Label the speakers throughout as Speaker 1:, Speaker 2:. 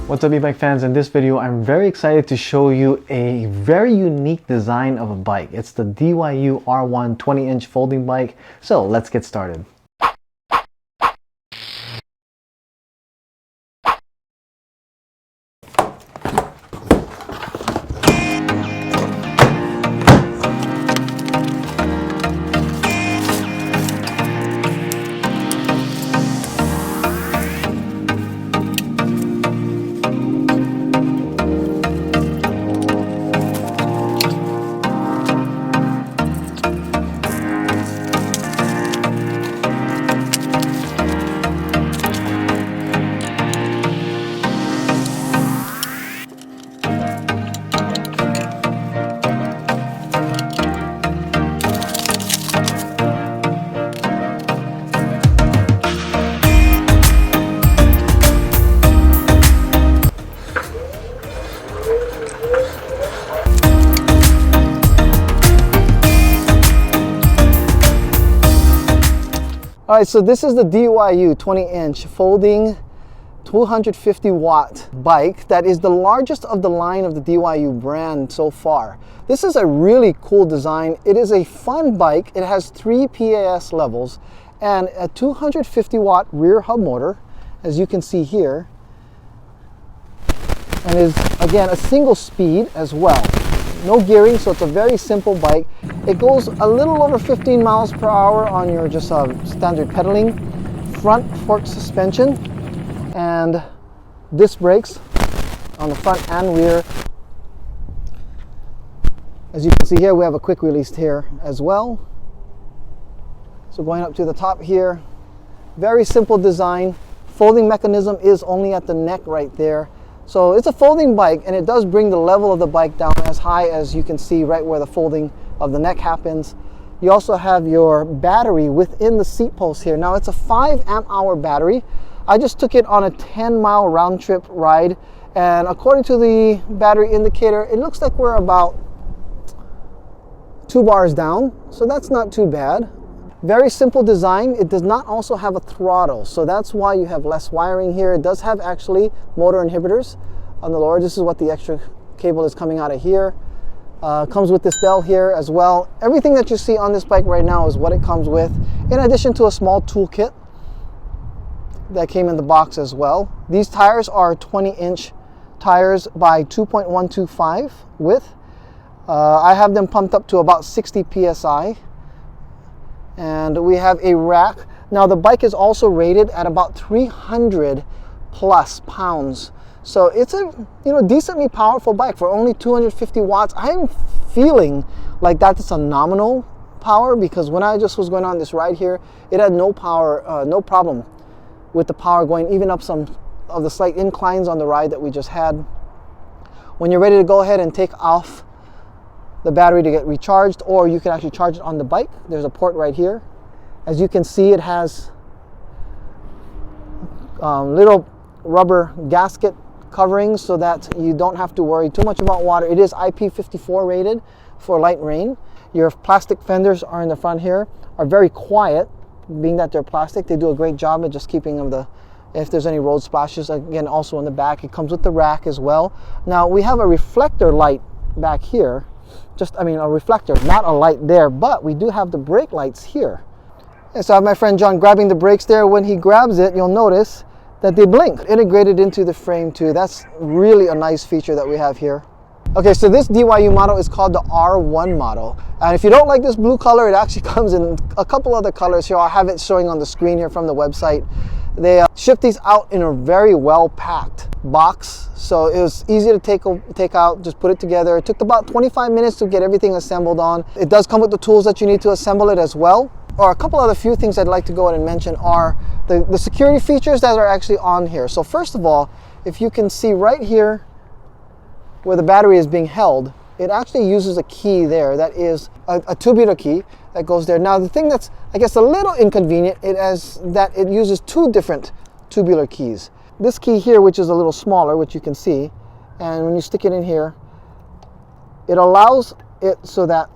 Speaker 1: What's up, e-bike fans? In this video, I'm very excited to show you a very unique design of a bike. It's the DYU R1 20-inch folding bike. So let's get started. All right, so this is the DYU 20-inch folding 250-watt bike that is the largest of the line of the DYU brand so far. This is a really cool design. It is a fun bike. It has 3 PAS levels and a 250-watt rear hub motor, as you can see here, and is again a single speed as well. No gearing, so it's a very simple bike. It goes a little over 15 miles per hour on your just standard pedaling. Front fork suspension and disc brakes on the front and rear. As you can see here, we have a quick release here as well. So going up to the top here, very simple design. Folding mechanism is only at the neck right there. So it's a folding bike, and it does bring the level of the bike down as high as you can see right where the folding of the neck happens. You also have your battery within the seat post here. Now it's a 5 amp hour battery. I just took it on a 10-mile round trip ride, and according to the battery indicator, it looks like we're about 2 bars down, so that's not too bad. Very simple design. It does not also have a throttle, so that's why you have less wiring here. It does have actually motor inhibitors on the lower. This is what the extra cable is coming out of here. Comes with this bell here as well. Everything that you see on this bike right now is what it comes with, in addition to a small toolkit that came in the box as well. These tires are 20-inch tires by 2.125 width. I have them pumped up to about 60 PSI. And we have a rack. Now the bike is also rated at about 300 plus pounds. So it's a decently powerful bike for only 250 watts. I'm feeling like that's a nominal power, because when I just was going on this ride here, it had no power, no problem with the power going even up some of the slight inclines on the ride that we just had. When you're ready to go ahead and take off the battery to get recharged, or you can actually charge it on the bike, there's a port right here. As you can see, it has little rubber gasket coverings so that you don't have to worry too much about water. It is IP54 rated for light rain. Your plastic fenders are in the front here, are very quiet, being that they're plastic. They do a great job of just keeping them if there's any road splashes. Again, also in the back, it comes with the rack as well. Now we have a reflector light back here. A reflector, not a light there, but we do have the brake lights here. And so I have my friend John grabbing the brakes there. When he grabs it, you'll notice that they blink, integrated into the frame too. That's really a nice feature that we have here. Okay, so this DYU model is called the R1 model. And if you don't like this blue color, it actually comes in a couple other colors here. I'll have it showing on the screen here from the website. They ship these out in a very well packed box, so it was easy to take out, just put it together. It took about 25 minutes to get everything assembled on. It does come with the tools that you need to assemble it as well. Or a couple other few things I'd like to go ahead and mention are the security features that are actually on here. So first of all, if you can see right here where the battery is being held, it actually uses a key there that is a tubular key that goes there. Now the thing that's, I guess, a little inconvenient is that it uses 2 different tubular keys. This key here, which is a little smaller, which you can see, and when you stick it in here, it allows it so that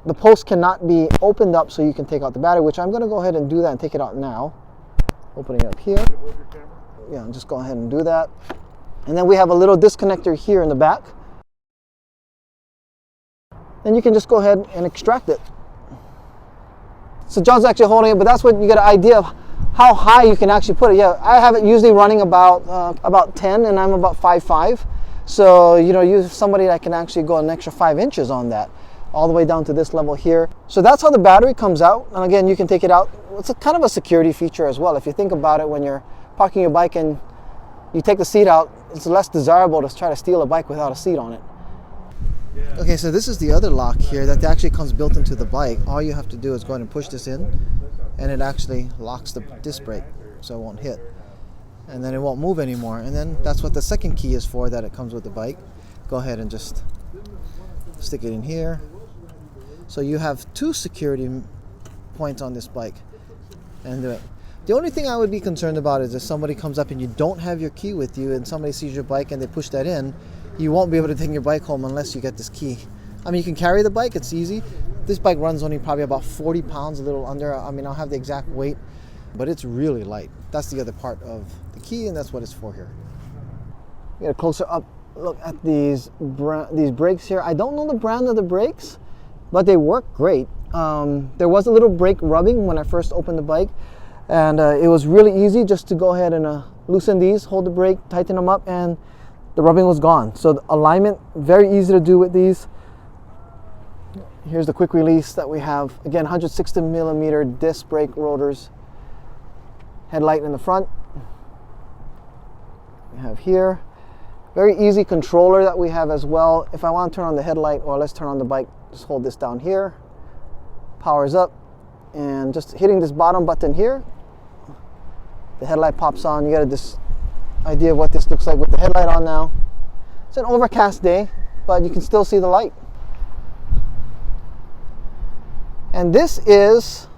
Speaker 1: the post cannot be opened up so you can take out the battery, which I'm going to go ahead and do that and take it out now. Opening it up here. Yeah, just go ahead and do that. And then we have a little disconnector here in the back. Then you can just go ahead and extract it. So John's actually holding it, but that's what you get an idea of how high you can actually put it. Yeah, I have it usually running about 10, and I'm about 5'5". So, you know, use somebody that can actually go an extra 5 inches on that, all the way down to this level here. So that's how the battery comes out. And again, you can take it out. It's a kind of a security feature as well. If you think about it, when you're parking your bike and you take the seat out, it's less desirable to try to steal a bike without a seat on it. Okay, so this is the other lock here that actually comes built into the bike. All you have to do is go ahead and push this in, and it actually locks the disc brake so it won't hit. And then it won't move anymore. And then that's what the second key is for, that it comes with the bike. Go ahead and just stick it in here. So you have 2 security points on this bike. And the only thing I would be concerned about is if somebody comes up and you don't have your key with you and somebody sees your bike and they push that in, you won't be able to take your bike home unless you get this key. I mean, you can carry the bike, it's easy. This bike runs only probably about 40 pounds, a little under. I mean, I'll have the exact weight, but it's really light. That's the other part of the key, and that's what it's for here. Get a closer up look at these brakes here. I don't know the brand of the brakes, but they work great. There was a little brake rubbing when I first opened the bike, and it was really easy just to go ahead and loosen these, hold the brake, tighten them up, and the rubbing was gone. So the alignment, very easy to do with these. Here's the quick release that we have. Again, 160 millimeter disc brake rotors. Headlight in the front. We have here. Very easy controller that we have as well. If I want to turn on the headlight, or let's turn on the bike, just hold this down here. Powers up, and just hitting this bottom button here, the headlight pops on. You got this idea of what this looks like with the headlight on now. It's an overcast day, but you can still see the light. And this is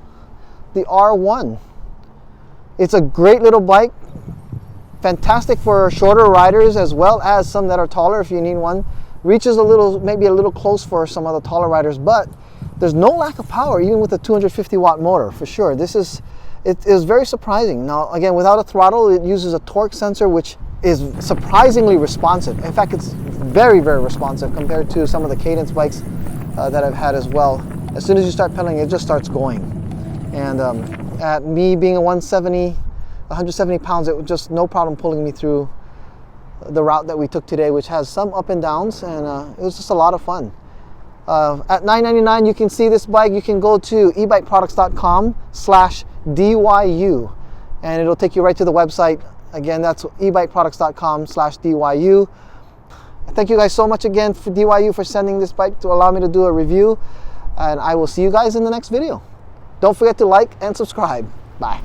Speaker 1: the R1. It's a great little bike, fantastic for shorter riders as well as some that are taller if you need one. Reaches a little, maybe a little close for some of the taller riders, but there's no lack of power even with a 250 watt motor for sure. It is very surprising. Now again, without a throttle, it uses a torque sensor which is surprisingly responsive. In fact, it's very, very responsive compared to some of the cadence bikes that I've had as well. As soon as you start pedaling, it just starts going. And at me being a 170 pounds, it was just no problem pulling me through the route that we took today, which has some up and downs, and it was just a lot of fun. At $9.99, you can see this bike. You can go to ebikeproducts.com/DYU, and it'll take you right to the website. Again, that's ebikeproducts.com/DYU. Thank you guys so much again for DYU for sending this bike to allow me to do a review, and I will see you guys in the next video. Don't forget to like and subscribe. Bye.